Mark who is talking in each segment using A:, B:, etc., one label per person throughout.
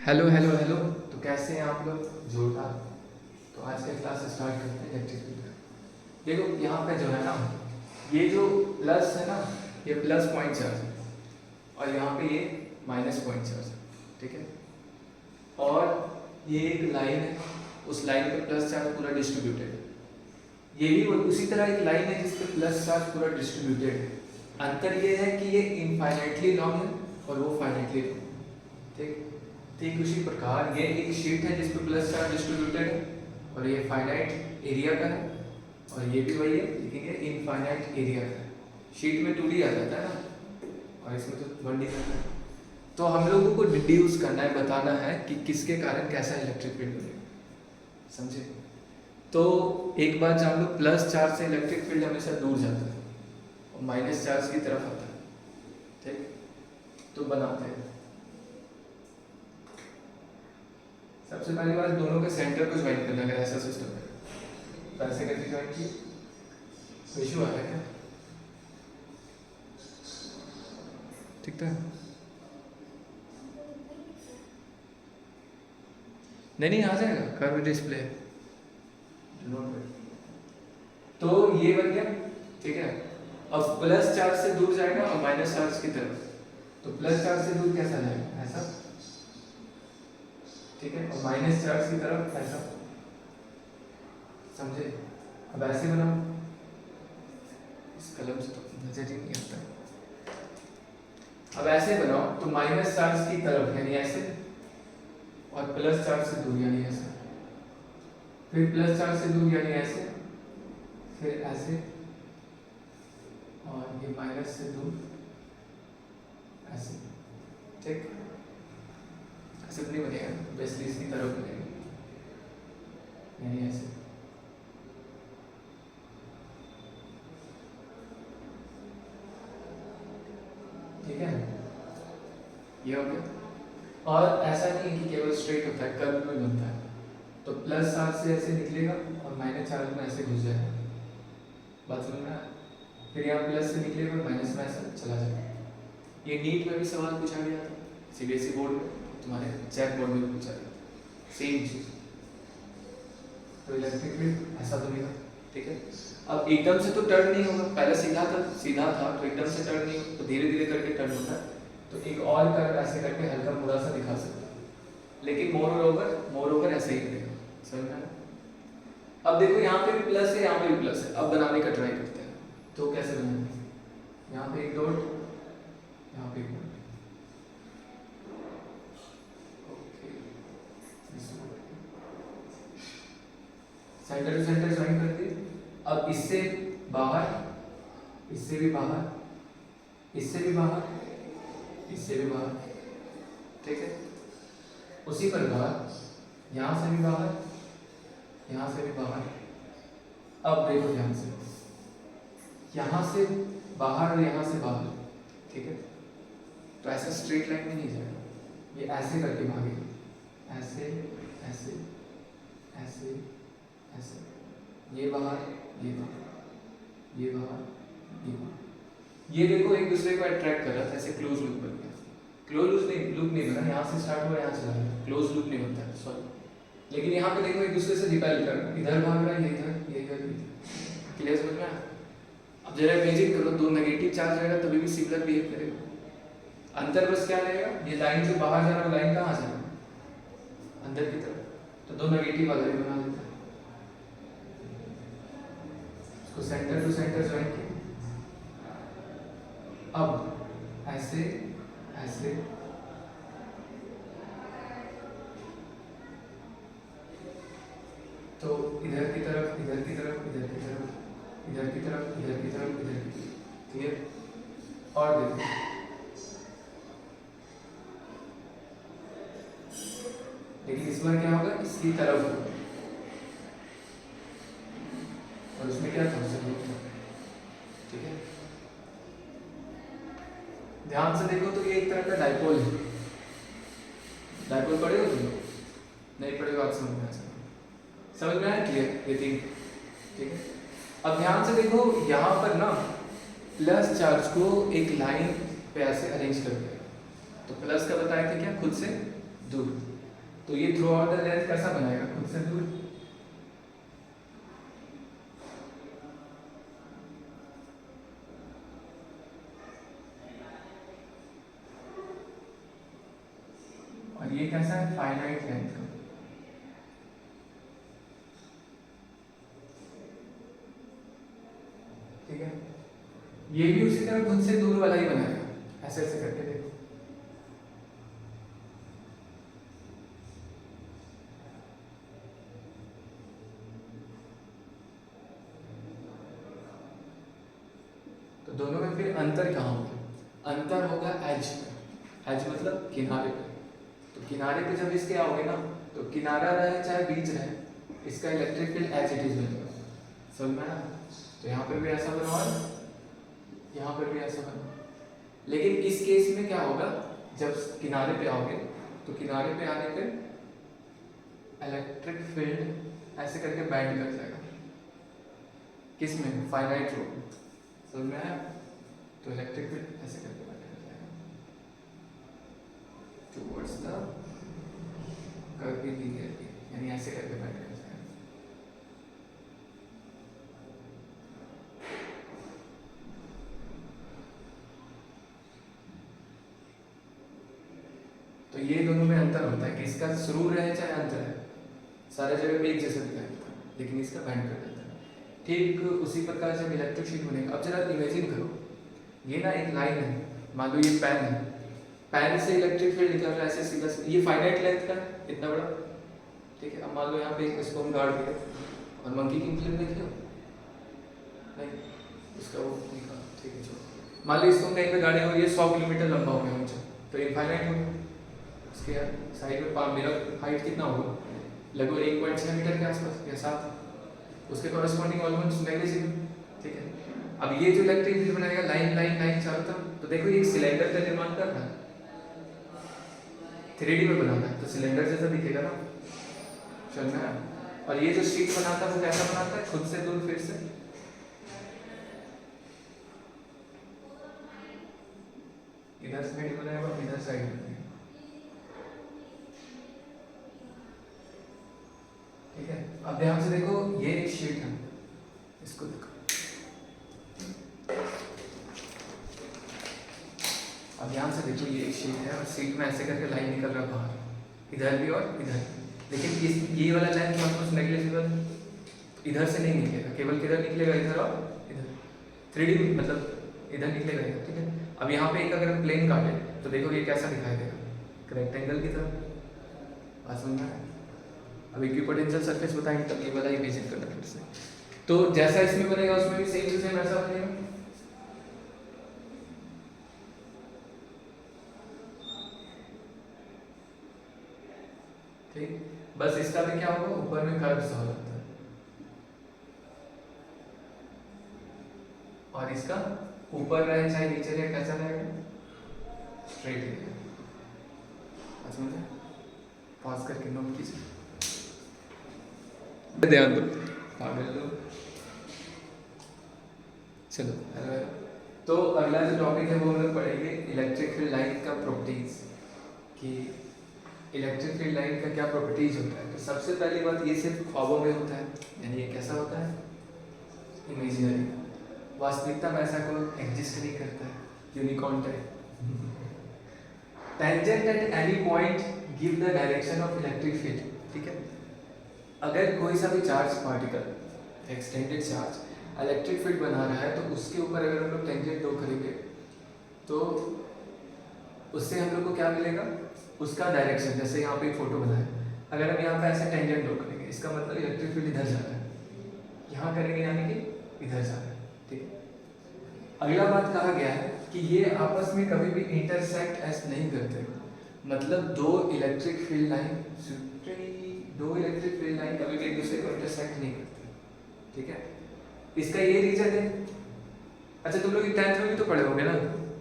A: Hello hello hello. तो कैसे हैं आप लोग? जोरदार। तो आज का क्लास स्टार्ट करते हैं इलेक्ट्रिक फील्ड का। देखो यहाँ पे जो है ना, ये जो प्लस है ना, ये प्लस पॉइंट चार्ज है और यहाँ पे ये माइनस पॉइंट चार्ज है। ठीक है। और ये एक लाइन है, उस लाइन पे प्लस चार्ज पूरा डिस्ट्रीब्यूटेड है। ये भी उसी तरह एक लाइन है जिस पे प्लस चार्ज पूरा डिस्ट्रीब्यूटेड है। अंतर ये है कि ये इनफाइनाइटली लॉन्ग है और वो फाइनाइटली लॉन्ग। ठीक। ठीक उसी प्रकार ये एक शीट है जिस पे प्लस चार्ज डिस्ट्रीब्यूटेड है और ये फाइनाइट एरिया का है, और ये भी वही है लेकिन ये इनफाइनाइट एरिया का है। शीट में 2D आ जाता है ना, और इसमें तो 1D आता है। तो हम लोगों को डिड्यूस करना है, बताना है कि किसके कारण कैसा इलेक्ट्रिक फील्ड बनेगा। समझे? तो एक बात जान लो, प्लस चार्ज से इलेक्ट्रिक फील्ड हमेशा दूर जाता है और माइनस चार्ज की तरफ आता है। ठीक। तो बनाते हैं। सबसे पहली बात, दोनों के सेंटर को ज्वाइन करना। अगर ऐसा सिस्टम है तो ऐसे करके ज्वाइन किए। इशू आ रहा है क्या? ठीक था? नहीं आ जाएगा कर्व डिस्प्ले। तो ये बन गया। ठीक है। अब प्लस चार्ज से दूर जाएगा और माइनस चार्ज की तरफ। तो प्लस चार्ज से दूर कैसा जाएगा? ऐसा। ठीक है। और माइनस चार्ज की तरफ ऐसा। समझे? अब ऐसे बनाओ। इस कलम से तो नजर ही नहीं आता। अब ऐसे बनाओ तो माइनस चार्ज की तरफ यानी ऐसे, और प्लस चार्ज से दूर यानी ऐसे, फिर प्लस चार्ज से दूर यानी ऐसे, फिर ऐसे, और ये माइनस से दूर ऐसे। ठीक। ऐसे नहीं बनेगा, बेसिकली इसकी तरफ बनेगा यानी ऐसे। ठीक है। ये हो गया। और ऐसा नहीं है कि केवल स्ट्रेट होता है, कर्व में बनता है। तो प्लस चार्ज से ऐसे निकलेगा और माइनस चार्ज में ऐसे घुस जाएगा। बात समझ में आया? फिर यहाँ प्लस से निकलेगा और माइनस में ऐसा चला जाएगा। ये नीट में भी सवाल पूछा गया था, सीबीएसई बोर्ड में, तुम्हारे चेक बोर्ड में पूछा गया सेम चीज। तो इलेक्ट्रिक फील्ड ऐसा बनेगा। ठीक है। अब एकदम से तो टर्न नहीं होगा, पहले सीधा था तो एकदम से टर्न नहीं होगा, तो धीरे धीरे करके टर्न होता है। तो एक और कर्व ऐसे करके हल्का मुड़ा सा दिखा सकते हैं, लेकिन मोर ओवर ऐसे ही रहेगा। समझ में आया? अब देखो यहाँ पे भी प्लस है, यहाँ पे भी प्लस है। अब बनाने का ट्राई करते हैं। तो कैसे बनाएंगे? यहाँ पे एक डॉट, यहाँ पे एक dot. Centre to centre join कर दिए। अब इससे बाहर, इससे भी बाहर, इससे भी बाहर, इससे भी बाहर। ठीक है। उसी प्रकार यहाँ से भी बाहर, यहाँ से भी बाहर। अब देखो ध्यान से, यहाँ से बाहर और यहाँ से बाहर। ठीक है। तो ऐसा स्ट्रेट लाइन में नहीं जाएगा, ये ऐसे करके भागेगा। ऐसे ऐसे ऐसे ऐसे, ये बाहर, ये बाहर, ये बाहर, ये बाहर। ये देखो एक दूसरे को अट्रैक्ट कर रहा था, ऐसे क्लोज लूप बन गया। क्लोज लूप नहीं बना, यहाँ से स्टार्ट हुआ यहाँ चला गया, क्लोज लूप नहीं बनता है, सॉरी। लेकिन यहाँ पे देखो एक दूसरे से रिपेल कर रहा है, इधर भाग रहा है, ये इधर, ये इधर, क्लियर समझ में आया? अब जरा इमेजिन करो, दो नेगेटिव चार्ज रहेगा तभी भी सिमिलर बिहेव करेगा। अंतर बस क्या रहेगा, ये लाइन जो बाहर जा रहा है लाइन कहाँ जा रहा है? अंदर की तरफ। तो दो नेगेटिव वाला भी बना देता है। इसको सेंटर टू सेंटर ज्वाइन किया। अब ऐसे ऐसे, तो इधर की तरफ, इधर की तरफ, इधर की तरफ, इधर की तरफ, इधर की तरफ, इधर की तरफ। क्लियर? और देखो, लेकिन इस बार क्या होगा, इसकी तरफ होगा, और उसमें क्या था? ठीक है। ध्यान से देखो तो ये एक तरह का डाइपोल है। डाइपोल पढ़े हो तुम? नहीं पढ़े बात समझ में आ जाएगा। समझ में आया? क्लियर? ये तीन। ठीक है। अब ध्यान से देखो, यहाँ पर ना प्लस चार्ज को एक लाइन पे ऐसे अरेंज कर दिया। तो प्लस का बताए थे क्या खुद से, दूर। तो ये थ्रू आउट द लेंथ कैसा बनाएगा, खुद से दूर। और ये कैसा है, फाइनाइट लेंथ का। ठीक है, ये भी उसी तरह खुद से दूर वाला ही बनाएगा, ऐसे ऐसे करके देखो। तो दोनों में फिर अंतर कहाँ होगा, अंतर होगा एज पे। एज मतलब किनारे पे। तो किनारे पे जब इसके आओगे ना, तो किनारा रहे चाहे बीच रहे, इसका electric field as it is बनेगा। समझ में आया? तो यहाँ पर भी ऐसा बना और यहाँ पर भी ऐसा बना। लेकिन इस केस में क्या होगा, जब किनारे पे आओगे तो किनारे पे आने पे इलेक्ट्रिक फील्ड ऐसे करके बैंड कर जाएगा। किसमें, फाइनाइट रो। समझ में आया? तो इलेक्ट्रिक फील्ड ऐसे करके बैंड कर जाएगा टुवर्ड्स द कर्वीलिनियर, यानी ऐसे करके बैंड कर जाएगा। तो ये दोनों में अंतर होता है कि इसका शुरू रहे चाहे अंत रहे, सारे जगह पे एक जैसा दिखाई देता है, लेकिन इसका बैंड कर देता है। ठीक उसी प्रकार से इलेक्ट्रिक फील्ड बनेगा। अब जरा इमेजिन करो, ये ना एक लाइन है, मान लो ये पेन है, पेन से इलेक्ट्रिक फील्ड निकल रहा है ऐसे सीधा, ये फाइनाइट लेंथ का है इतना बड़ा। ठीक है, अब मान लो यहाँ पे एक स्पून गाड़ दिया और मंकी की फिल्म देख लो, नहीं उसका वो निकाल। ठीक है, चलो मान लो इसको कहीं पे गाड़ी हो, ये 100 किलोमीटर लंबा हो गया ऊंचा, तो इनफाइनाइट हो गया। उसके साइड में मेरा हाइट कितना होगा, लगभग 1.6 मीटर के आसपास या 7, उसके कॉरेस्पॉन्डिंग ऑलमोस्ट नेग्लिजिबल। ठीक है, अब ये जो इलेक्ट्रिक फील्ड बनाएगा लाइन लाइन लाइन चारों तरफ, तो देखो ये सिलेंडर का निर्माण कर रहा है, 3D में बनाना है तो सिलेंडर जैसा दिखेगा ना, चलना है। और ये जो शीट बनाता है वो कैसा बनाता है, खुद से दूर फिर से। इधर साइड बनाएगा, इधर साइड बनाएगा। ठीक है, अब ध्यान से देखो, ये एक शीट है, इसको देखो। अब ध्यान से देखो, ये एक शीट है और शीट में ऐसे करके लाइन निकल रहा है बाहर, इधर भी और इधर भी। लेकिन इस ये वाला लाइन ऑलमोस्ट नेग्लिजिबल, इधर से नहीं निकलेगा, केवल किधर निकलेगा, इधर और इधर। 3D मतलब इधर निकलेगा इधर। ठीक है, अब यहाँ पे एक अगर प्लेन काटे तो देखो ये कैसा दिखाई देगा, एक रेक्टेंगल की तरह। बात समझ में आया? अब इक्विपोटेंशियल सरफेस बताएंगे तब ये वाला इमेजिन करना फिर से। तो जैसा इसमें बनेगा उसमें भी सेम टू सेम ऐसा बनेगा। ठीक, बस इसका भी क्या होगा, ऊपर में कर्व सा हो जाता है और इसका ऊपर रहे चाहे नीचे रहे कैसा रहेगा, स्ट्रेट रहेगा। समझे? पॉज करके नोट कीजिए, ध्यान दो, पागल लोग। चलो तो अगला जो टॉपिक है वो हम लोग पढ़ेंगे इलेक्ट्रिक फील्ड लाइन का प्रॉपर्टीज, कि इलेक्ट्रिक फील्ड लाइन का क्या प्रॉपर्टीज होता है। तो सबसे पहली बात, ये सिर्फ ख्वाबों में होता है, यानी ये कैसा होता है, इमेजिनरी। वास्तविकता में ऐसा कोई एग्जिस्ट नहीं करता है, unicorn type. Tangent at any point give the direction of electric field. ठीक है, अगर कोई सा भी charge particle, extended charge electric field बना रहा है, तो उसके ऊपर अगर हम लोग टेंजेंट ड्रॉ करेंगे तो उससे हम लोग को क्या मिलेगा, उसका डायरेक्शन। जैसे यहाँ पे एक फोटो बना है, अगर हम यहाँ पे ऐसे टेंजेंट ड्रॉ करेंगे, इसका मतलब इलेक्ट्रिक फील्ड इधर जा रहा है, यहाँ करेंगे यानी कि इधर जा रहा है। ठीक है, अगला बात कहा गया है कि ये आपस में कभी भी इंटरसेक्ट ऐसे नहीं करते, मतलब दो इलेक्ट्रिक फील्ड लाइन कभी भी एक दूसरे को इंटरसेक्ट नहीं करते। ठीक है, इसका ये रीजन है, अच्छा तुम लोग 10th में भी तो पढ़े होंगे ना,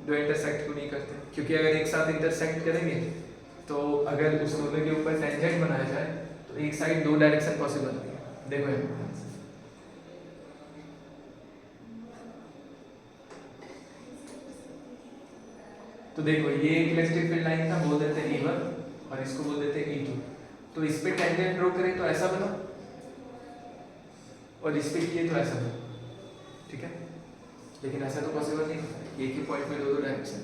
A: दो इंटरसेक्ट को नहीं करते, क्योंकि अगर एक साथ इंटरसेक्ट करेंगे तो अगर उस दोनों के ऊपर टेंजेंट बनाया जाए तो एक साइड दो डायरेक्शन पॉसिबल है। देखो यहाँ तो देखो, ये एक इलेक्ट्रिक फील्ड लाइन था, बोल देते हैं E1, और इसको बोल देते हैं E2। तो इस पे टेंजेंट ड्रॉ करें तो ऐसा बना, और इस पे किए तो ऐसा बना, ठीक है। लेकिन ऐसा तो पॉसिबल नहीं होता, एक ही पॉइंट पे दो डायरेक्शन,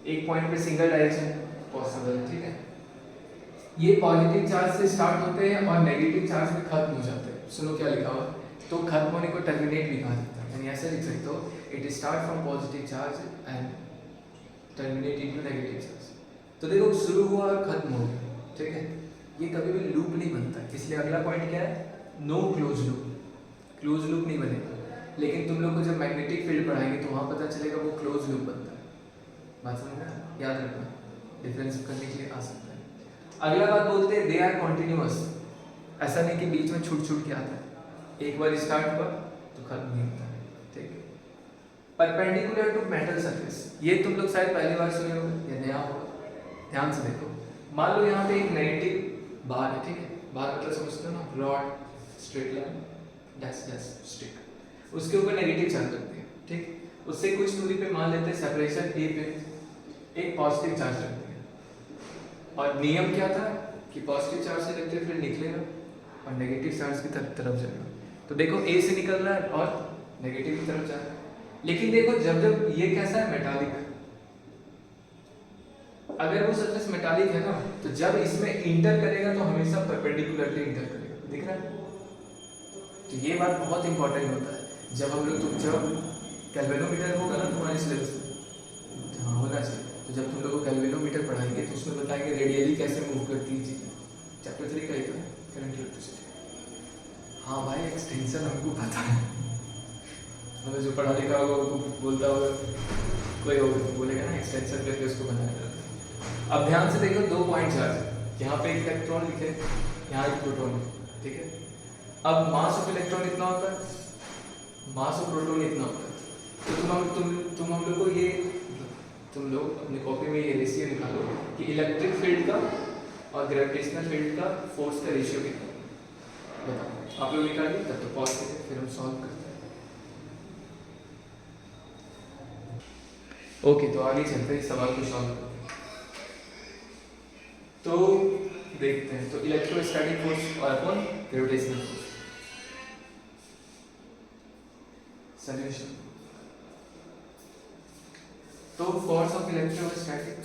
A: एक पॉइंट पे सिंगल डायरेक्शन पॉसिबल है, ठीक है। ये पॉजिटिव चार्ज से स्टार्ट होते हैं और नेगेटिव चार्ज में खत्म हो जाते हैं। सुनो क्या लिखा हुआ, तो खत्म होने को टर्मिनेट भी कहा जाता है, यानी ऐसे लिख सकते हो, it start from positive charge and terminate into negative charge. तो देखो शुरू हुआ और खत्म हो गया, ठीक है। ये कभी भी लूप नहीं बनता, इसलिए अगला पॉइंट क्या है, no close loop, close loop नहीं बनेगा। लेकिन तुम लोग को जब मैग्नेटिक फील्ड पढ़ाएंगे तो वहाँ पता चलेगा वो क्लोज लूप बनता है। बात समझना, याद रखना, डिफरेंस करने के लिए आ सकता है। अगला बात बोलते हैं दे आर कॉन्टिन्यूअस, ऐसा नहीं कि बीच में छूट छूट के आता है, एक बार स्टार्ट हुआ तो खत्म नहीं होता है, ठीक है। परपेंडिकुलर टू मेटल सरफेस, ये तुम लोग शायद पहली बार सुने होंगे या नया होगा, ध्यान से देखो। मान लो यहाँ पे एक नेगेटिव बार है, ठीक है, बार मतलब समझते हो ना, rod, straight line, dash dash stick, उसके ऊपर नेगेटिव चार्ज रखते हैं, ठीक। उससे कुछ दूरी पे मान लेते हैं सेपरेशन ए पे एक पॉजिटिव चार्ज रखते हैं, और नियम क्या था कि पॉजिटिव चार्ज से रखते फिर निकलेगा और नेगेटिव चार्ज की तरफ जाएगा। तो देखो ए से निकल रहा है और नेगेटिव की तरफ जा रहा है। लेकिन देखो जब जब ये कैसा है, मेटालिक, अगर वो सरफेस मेटालिक है ना, तो जब इसमें इंटर करेगा तो हमेशा परपेंडिकुलरली इंटर करेगा, दिख रहा है। तो ये बात बहुत इंपॉर्टेंट होता है। जब हम लोग जब कैल्वेनोमीटर होगा ना तुम्हारे सिलेबस में, हाँ होना चाहिए, तो जब तुम लोग को कैल्वेनोमीटर पढ़ाएंगे तो उसमें बताएंगे रेडियली कैसे मूव करती है चीज़ें, चैप्टर 3 का ही था करंट इलेक्ट्रिसिटी। हाँ भाई एक्सटेंशन हमको पता है, मतलब जो पढ़ा लिखा होगा वो बोलता होगा, कोई होगा तो बोलेगा ना एक्सटेंशन करके उसको बनाया जाता है। अब ध्यान से देखो, दो पॉइंट चार्ज, यहाँ पे एक इलेक्ट्रॉन लिखे, यहाँ एक प्रोटॉन, ठीक है। अब मास ऑफ इलेक्ट्रॉन इतना होता है, मास ऑफ प्रोटॉन इतना होता है। तो तुम हम लोग को ये, तुम लोग अपनी कॉपी में ये रेशियो निकालो कि इलेक्ट्रिक फील्ड का और ग्रेविटेशनल फील्ड का फोर्स का रेशियो कितना है, बताओ। आप लोग निकालिए, तब तो पॉज करें, फिर हम सॉल्व करते हैं। ओके, तो आगे चलते हैं, सवाल को सॉल्व करते हैं। तो देखते हैं, तो इलेक्ट्रोस्टैटिक फोर्स और अपॉन ग्रेविटेशनल फोर्स, सॉल्यूशन। तो force of electrostatic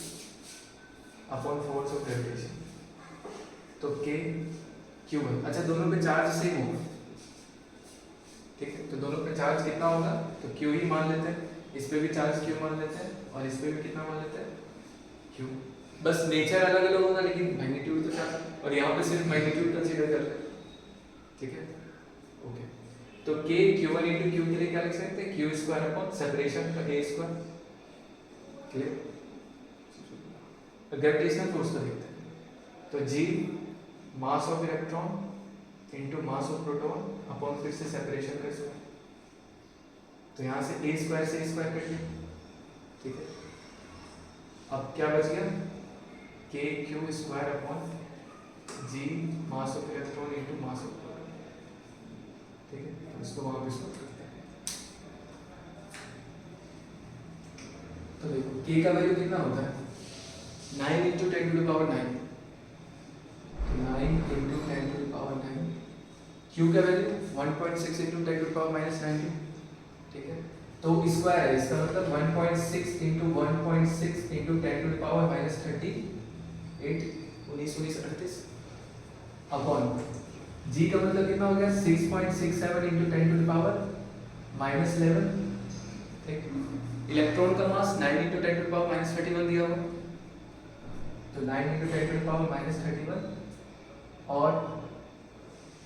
A: upon force of gravitation, तो K Q1, अच्छा दोनों पे चार्ज सेम होगा, ठीक है। तो दोनों पे चार्ज कितना होगा, तो Q ही मान लेते हैं, इस पे भी चार्ज Q मान लेते हैं और इस पे भी कितना मान लेते हैं, Q। बस नेचर अलग अलग होगा लेकिन मैग्नीट्यूड तो चार्ज, और यहाँ पे सिर्फ मैग्नीट्यूड कंसीडर कर रहे हैं, ठीक है। ओके, तो K Q1 into Q के लिए क्या लिख सकते हैं, Q स्क्वायर अपॉन सेपरेशन का A square, clear. Gravitational force को देखते हैं, तो G mass of electron into mass of proton upon फिर से सेपरेशन का स्क्वायर, तो यहाँ से A स्क्वायर से A स्क्वायर कट गया, ठीक है। अब क्या बच गया, K Q square upon G mass of electron into mass of proton, ठीक है। तो इसको वहाँ पे सॉल्व करते हैं। तो देखो K का वैल्यू कितना होता है, 9 into 10 to the power 9, 9 into 10 to the power 9। Q का value 1.6 into 10 to the power minus 90, ठीक है। तो स्क्वायर है, इसका मतलब 1.6 into 1.6 into 10 to the power minus 38, 19 upon G का मतलब कितना हो गया, 6.67 into 10 to the power minus 11, ठीक। इलेक्ट्रॉन का मास 9 into 10 to the power minus 31 दिया हुआ, तो 9 into 10 to the power minus 31, और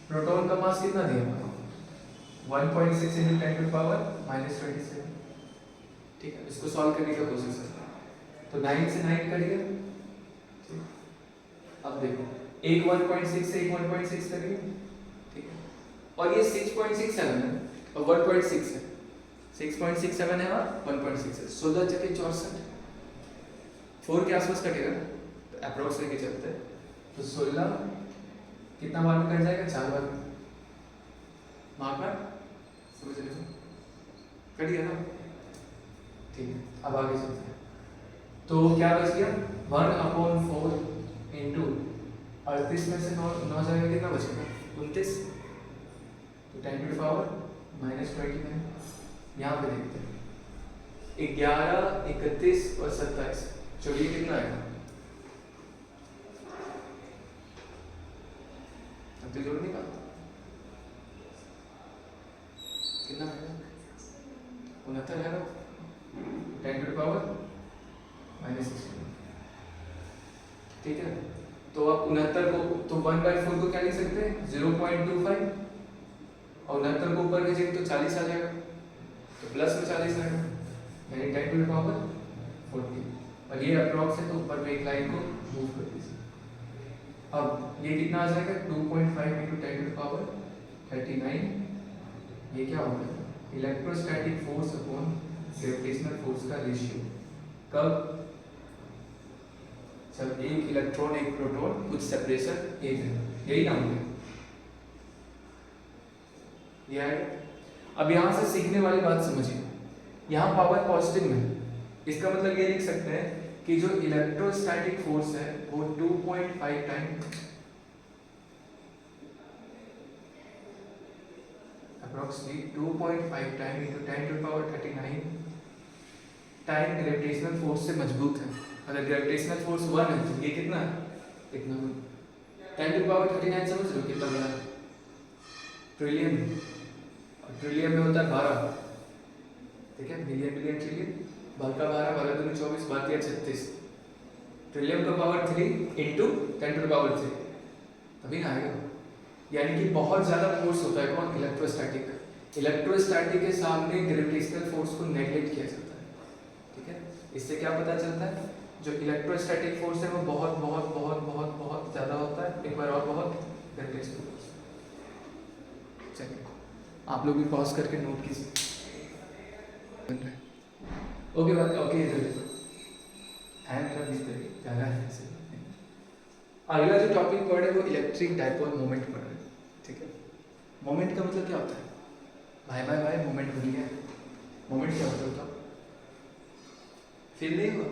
A: प्रोटॉन का मास कितना दिया हुआ, 1.6 into 10 to the power minus 27, ठीक है। इसको सॉल्व करने का कोशिश करते हैं, तो 9 से 9 कट गया, ठीक। अब देखो एक 1.6 से एक 1.6 कट गया, ठीक है। और ये 6.67 है और 1.6 है, 6.67 है और 1.6 है, 16 जगह 64, 4 के आसपास कटेगा, तो अप्रोक्स लेके चलते हैं, तो 16 कितना बार में कट जाएगा, 4 बार में, मार्क पर समझ रहे हो, कट गया ना, ठीक है। अब आगे चलते हैं, तो क्या बच गया, 1/4 इंटू 38 में से 9 जाएगा, कितना बचेगा 29, तो 10⁻⁻29। यहाँ पे देखते हैं 11, 31 और 27, चलिए कितना आएगा, अब तो जोड़ने का कितना आएगा, 69 आएगा, 10⁻⁻16। ठीक है, तो आप 69 को, तो 1/4 को क्या लिख सकते हैं 0.25, और 69 को ऊपर भेजेंगे तो 40 आ जाएगा, तो प्लस में 40 आएगा, यानी 10⁻40। और ये अप्रॉक्स है, तो ऊपर में एक लाइन को मूव कर दीजिए। अब ये कितना आ जाएगा 2.5 × 10⁻39। ये क्या होगा, electrostatic force upon gravitational force का रेशियो। कब, जब एक इलेक्ट्रॉन एक प्रोटॉन कुछ सेपरेशन एक है, यही नाम है ये। अब यहाँ से सीखने वाली बात समझिए, यहाँ पावर पॉजिटिव में, इसका मतलब ये लिख सकते हैं कि जो इलेक्ट्रोस्टैटिक फोर्स है वो 2.5 time approximately 2.5 time × 10⁻39 time gravitational force से मजबूत है। अगर ग्रेविटेशनल फोर्स 1 है तो ये कितना है, इतना 10⁻39 समझ लो कितना बड़ा है, ट्रिलियन, और ट्रिलियन में होता है 12, ठीक है, मिलियन मिलियन ट्रिलियन, 12 12 2 24 12 36, ट्रिलियन का पावर 3 × 10⁻3, तभी ना आएगा। यानी कि बहुत ज़्यादा फोर्स होता है कौन, इलेक्ट्रोस्टैटिक। इलेक्ट्रोस्टैटिक के सामने ग्रेविटेशनल फोर्स को नेगलेक्ट किया जाता है, ठीक है। इससे क्या पता चलता है, जो इलेक्ट्रोस्टैटिक फोर्स है वो बहुत बहुत बहुत बहुत बहुत ज़्यादा होता है, एक बार और बहुत ग्रेविटेशनल फोर्स। चलिए आप लोग भी पॉज करके नोट कीजिए। ओके बात, ओके इधर देखो, है मेरा मिस्टर ज़्यादा है ऐसे। अगला जो टॉपिक पढ़ रहे हैं वो इलेक्ट्रिक डायपोल मोमेंट पढ़ रहे हैं, ठीक है। मोमेंट का मतलब क्या होता है, भाई मोमेंट बन गया, मोमेंट क्या होता है, फील नहीं हुआ,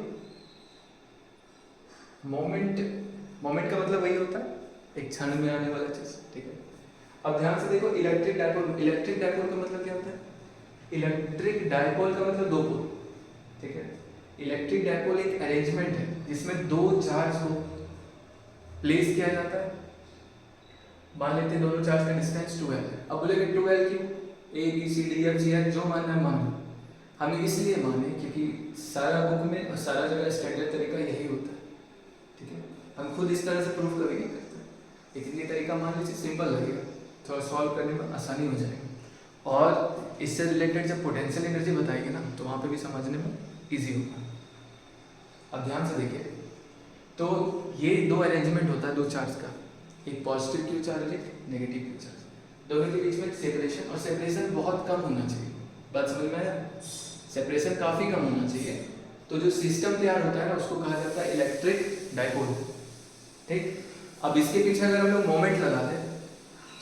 A: मोमेंट का मतलब वही होता है एक क्षण में आने वाला चीज, ठीक है। अब ध्यान से देखो, इलेक्ट्रिक डायपोल का मतलब क्या होता है, इलेक्ट्रिक डायपोल का मतलब दो पोल, ठीक है। इलेक्ट्रिक डायपोल एक अरेंजमेंट है जिसमें दो चार्ज को प्लेस किया जाता है। मान लेते हैं दोनों चार्ज का डिस्टेंस 2l है। अब बोलेंगे 2l क्यों, A B C D F G H जो मानना है मान लो, हमें इसलिए माने क्योंकि सारा बुक में और सारा जगह स्टैंडर्ड तरीका यही होता है, ठीक है। हम खुद इस तरह से प्रूफ कभी नहीं करते, लेकिन ये तरीका मान लीजिए सिंपल लगेगा, थोड़ा सॉल्व करने में आसानी हो जाएगी, और इससे रिलेटेड जब पोटेंशियल एनर्जी बताएगी ना तो वहाँ पे भी समझने में ईजी होगा। अब ध्यान से देखिए, तो ये दो अरेंजमेंट होता है दो चार्ज का, एक पॉजिटिव क्यू चार्ज एक नेगेटिव क्यू चार्ज, दोनों के बीच में सेपरेशन, और सेपरेशन बहुत कम होना चाहिए, बात समझ में आया, सेपरेशन काफ़ी कम होना चाहिए। तो जो सिस्टम तैयार होता है ना उसको कहा जाता है इलेक्ट्रिक डायपोल, ठीक। अब इसके पीछे अगर हम लोग मोमेंट लगा दें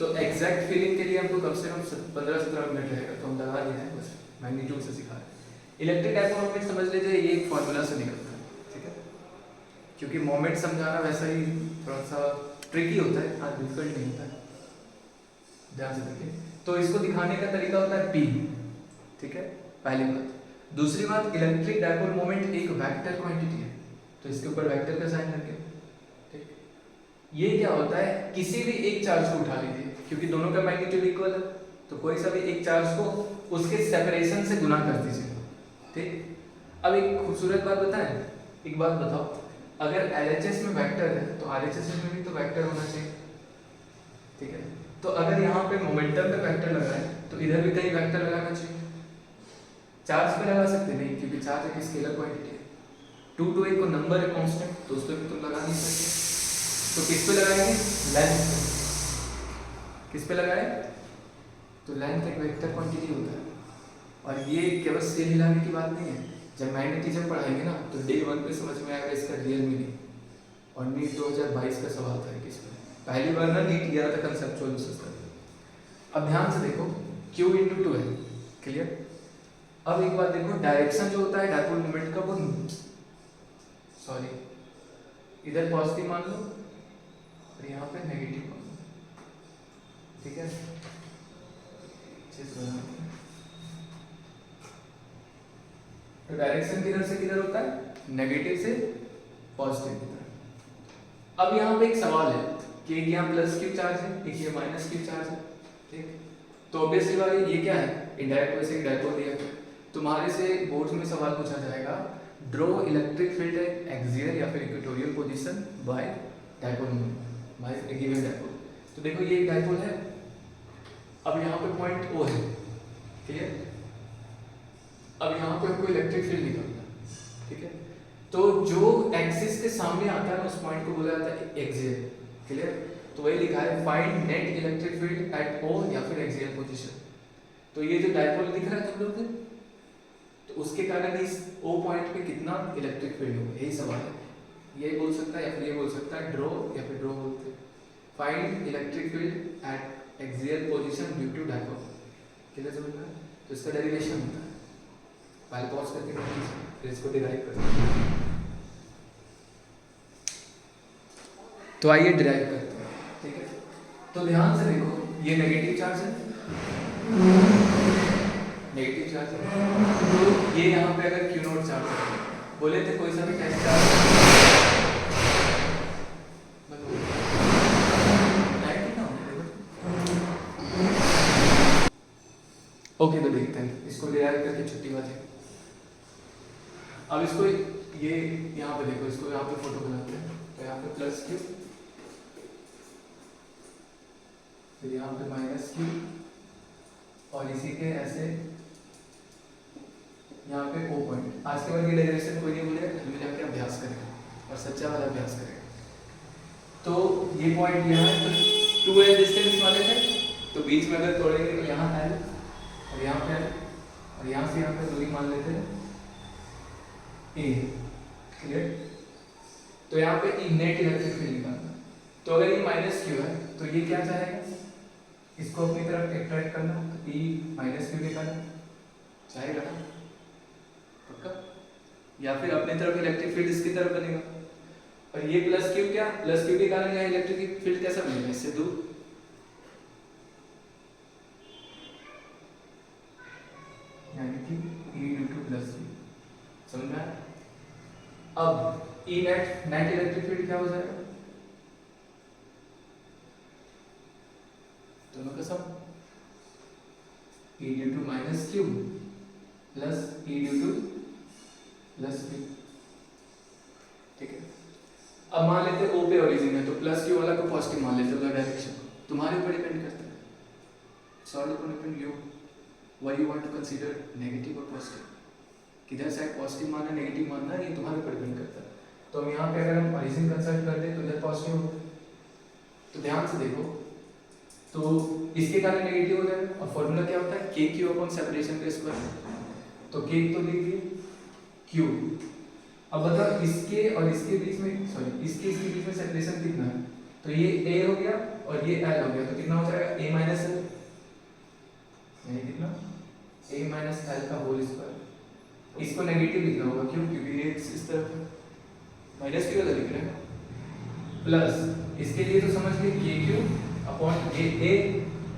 A: तो एग्जैक्ट फीलिंग के लिए हमको कम से कम 15-17 मिनट लगेगा, तो हम लगा दिए हैं, बस मैग्नीट्यूड से सिखा रहे हैं। इलेक्ट्रिक डायपोल मोमेंट समझ लीजिए ये एक फॉर्मूला से निकलता है, ठीक है, क्योंकि मोमेंट समझाना वैसा ही थोड़ा सा ट्रिकी होता है, आज डिफिकल्ट नहीं होता है, ध्यान से देखिए। तो इसको दिखाने का तरीका होता है P, ठीक है, पहली बात। दूसरी बात, इलेक्ट्रिक डायपोल मोमेंट एक वेक्टर क्वांटिटी है, तो इसके ऊपर वेक्टर का साइन रखें, ठीक। ये क्या होता है, किसी भी एक चार्ज को उठा लीजिए, क्योंकि दोनों का मैग्नीट्यूड इक्वल है, तो कोई सा भी एक चार्ज को उसके सेपरेशन से गुना कर दीजिए, ठीक। अब एक खूबसूरत बात बताएं, एक बात बताओ, अगर LHS में वेक्टर है तो RHS में भी तो वेक्टर होना चाहिए, ठीक है। तो अगर यहाँ पे मोमेंटम पे वेक्टर लगाए तो इधर भी कहीं वेक्टर लगाना चाहिए। चार्ज पे लगा सकते नहीं, क्योंकि चार्ज एक स्केलर क्वांटिटी है, 2 to 1 को नंबर है कांस्टेंट, तो उस पर भी तुम लगा नहीं सकते। तो किस पे लगाएंगे, लेंथ पे। किस पे लगाए, तो लेंथ एक वेक्टर क्वांटिटी होता है, और ये केवल स्केल हिलाने की बात नहीं है, जब मैग्नेटिज्म पढ़ाएंगे ना तो डे 1 पे समझ में आएगा इसका रियल मीनिंग। और नीट 2022 का सवाल था किस पे, पहली बार ना नीट गया था कंसेप्चुअल बेसिस पर। अब ध्यान से देखो, Q × 2 है, क्लियर। अब एक बात देखो, डायरेक्शन जो होता है डायपोल मोमेंट का वो, सॉरी इधर पॉजिटिव मान लो तो डायरेक्शन किधर से किधर होता है, नेगेटिव से पॉजिटिव की तरफ। अब यहाँ पे एक सवाल है कि एक यहाँ प्लस क्यू चार्ज है, एक ये माइनस क्यू चार्ज है, ठीक। तो ऑब्वियसली बात है, ये क्या है, इनडायरेक्ट वैसे ही डायपोल दिया है। तुम्हारे से बोर्ड में सवाल पूछा जाएगा, draw electric field at axial या फिर equatorial position by dipole moment bye A given dipole. तो देखो ये एक डायपोल है, अब यहाँ पे पॉइंट ओ है, क्लियर। अब यहाँ पे हमको इलेक्ट्रिक फील्ड निकालना है, ठीक है। तो जो एक्सिस के सामने आता है उस पॉइंट को बोला जाता है एक्सियल, क्लियर। तो वही लिखा है find net electric field at O या फिर एक्सियल पोजीशन। तो ये जो डायपोल दिख रहा है तुम लोग को, तो उसके कारण इस ओ पॉइंट पे कितना इलेक्ट्रिक फील्ड होगा, यही सवाल है। ये बोल सकता है या फिर ये बोल सकता है ड्रॉ, या फिर ड्रॉ बोलते हैं find electric field at axial position due to dipole, clear समझ में। तो इसका डेरिवेशन होता है, पहले पॉज करके फिर इसको डिराइव करते हैं। तो आइए डिराइव करते हैं, ठीक है। तो ध्यान से देखो, ये नेगेटिव चार्ज है, नेगेटिव चार्ज है। तो ये यहाँ पे अगर क्यू नॉट चार्ज है, बोले थे कोई सा भी टेस्ट चार्ज ओके। तो देखते हैं इसको डिराइव करके छुट्टी बात है। अब इसको ये यहाँ पे देखो, इसको यहाँ पे फोटो बनाते हैं। तो यहाँ पे प्लस क्यू, फिर यहाँ पे माइनस क्यू, और इसी के ऐसे यहाँ पे ओ पॉइंट। आज के बाद ये डेरिवेशन कोई नहीं भूलेगा, घर में जाके अभ्यास करेगा और सच्चा वाला अभ्यास करेगा। तो ये पॉइंट यहाँ है, तो 2l डिस्टेंस वाले थे, तो बीच में अगर तोड़ेंगे तो यहाँ l और यहाँ पे l, और यहाँ से यहाँ पे दूरी मान लेते हैं a, क्लियर। तो यहाँ पे नेट इलेक्ट्रिक फील्ड निकालना। तो अगर ये माइनस क्यू है तो ये क्या चाहेगा, इसको अपनी तरफ अट्रैक्ट करना, तो E माइनस क्यू निकालना चाहेगा ना, पक्का। या फिर अपनी तरफ इलेक्ट्रिक फील्ड इसकी तरफ बनेगा, और ये प्लस क्यू, क्या प्लस क्यू के कारण यहाँ इलेक्ट्रिक फील्ड कैसा बनेगा, इससे दूर, यानी कि E due to plus Q, समझ में आया। अब E नेट इलेक्ट्रिक फील्ड क्या हो जाएगा, दोनों का sum, E due to minus Q plus E due to plus Q, ठीक है। अब मान लेते हैं O पे ओरिजिन है, तो प्लस क्यू वाला को पॉजिटिव मान लेते हैं, डायरेक्शन तुम्हारे ऊपर डिपेंड करता है, solve upon depend you why you want to consider negative और पॉजिटिव, किधर साइड पॉजिटिव मानना नेगेटिव मानना ये तुम्हारे ऊपर डिपेंड करता है। तो हम यहाँ पे अगर हम ओरिजिन कंसल्ट कर दें तो इधर पॉजिटिव होगा, तो ध्यान से देखो, तो इसके कारण नेगेटिव हो जाएगा, और फॉर्मूला क्या होता है, के क्यू अपॉन सेपरेशन का स्क्वायर। तो के तो लिख दिए क्यू। अब बताओ इसके और इसके बीच में, सॉरी इसके बीच में सेपरेशन कितना है, तो ये a हो गया और ये l हो गया, तो कितना हो जाएगा a माइनस l, यानी कितना a माइनस l का होल स्क्वायर। इसको नेगेटिव लिखना होगा, क्यों, क्योंकि ये इस तरफ माइनस क्यू वाला लिख रहे हैं, प्लस इसके लिए तो समझ लिए के क्यू अपॉन a,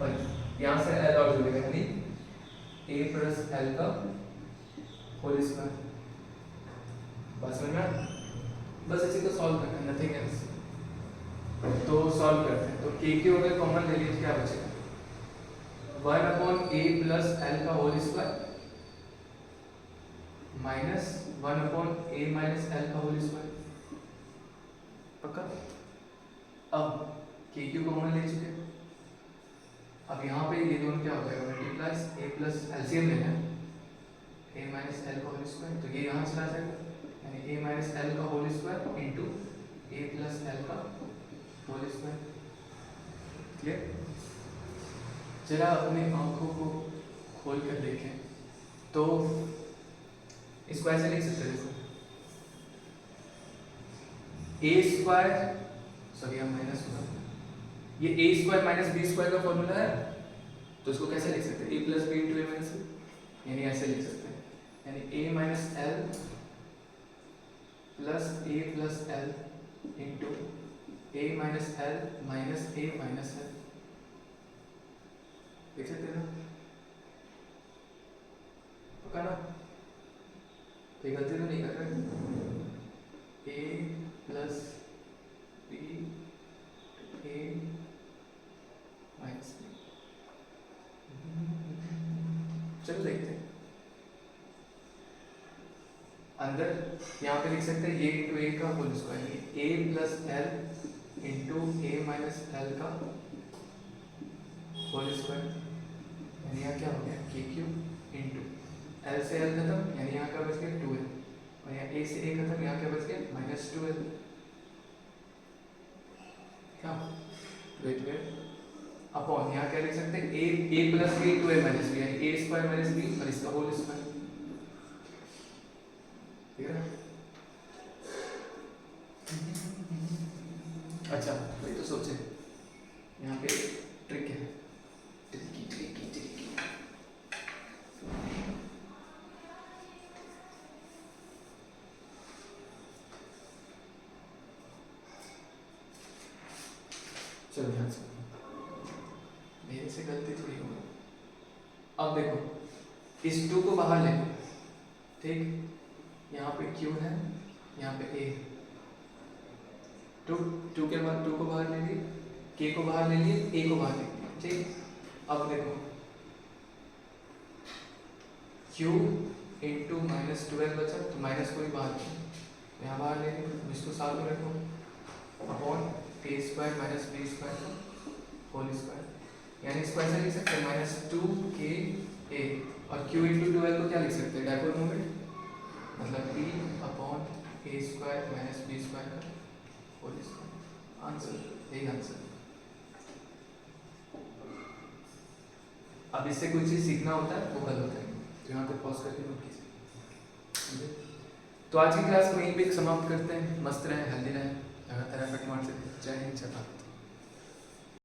A: और यहाँ से l और जुड़ेगा, यानी a प्लस l का होल स्क्वायर। बस समझ में, बस इसी को सॉल्व करना है, नथिंग एल्स। तो सॉल्व करते हैं, तो के क्यू अगर कॉमन ले लीजिए क्या बचेगा, 1 अपॉन a प्लस l का whole square minus 1 upon a minus l का होल स्क्वायर, पक्का। अब के क्यू कॉमन ले चुके, अब यहाँ पे ये दोनों क्या हो जाएगा, मल्टीप्लाइज a प्लस एलसीएम लेना है a माइनस l का होल स्क्वायर, तो ये यहाँ चला जाएगा, यानी a माइनस l का whole square into a plus l का होल स्क्वायर, क्लियर। जरा अपने आंखों को खोल कर देखें, तो इसको ऐसे लिख सकते हैं, a स्क्वायर, सॉरी हम माइनस होगा, ये a square minus b square का फॉर्मूला है, तो इसको कैसे लिख सकते हैं, a plus B into A minus B, यानी ऐसे लिख सकते हैं, यानी a minus l plus a plus l into a minus l minus a minus l, देख सकते हैं ना। पक्का ना? कोई गलती तो नहीं कर रहे? a plus b a minus b। चलो देखते हैं। अंदर यहाँ पे लिख सकते हैं a इंटू ए का whole square, a plus L into A minus L का होल स्क्वायर, यानी यहाँ क्या हो गया के क्यू इंटू एल से एल खत्म, यानी यहाँ का बच गया 2l, और यहाँ ए से ए खत्म, यहाँ क्या बच गया माइनस 2l। क्या वेट अपॉन यहाँ क्या लिख सकते हैं a plus B into A minus B, यानी ए स्क्वायर माइनस बी और इसका होल स्क्वायर। ठीक है? अच्छा वही तो सोचे, यहाँ पे ट्रिक है, ट्रिकी ट्रिकी ट्रिकी। चलो ध्यान से, मेरे से गलती थोड़ी होगी। अब देखो इस 2 को बाहर ले लो, ठीक, यहाँ पे Q है, यहाँ पे A, 2 के बाद 2 को बाहर ले लिए, K को बाहर ले लिए, A को बाहर ले लिए, ठीक। अब देखो Q इंटू माइनस 12 बचा, तो माइनस को ही बाहर ले, यहाँ बाहर ले लिए, इसको साथ में रखो, upon a square minus b square whole square, यानी इसको ऐसा लिख सकते हैं माइनस 2ka, और Q इंटू 12 को क्या लिख सकते हैं डायपोल मोमेंट, मतलब p upon a square minus b square का होल स्क्वायर। आंसर यही आंसर। अब इससे कोई चीज़ सीखना होता है वो कल होता है, तो यहाँ पे पॉज करके नोट कीजिए। तो आज की क्लास को यहीं पे समाप्त करते हैं। मस्त रहें, हेल्दी रहें, लगातार एफर्ट मारते रहें। जय हिंद, जय भारत।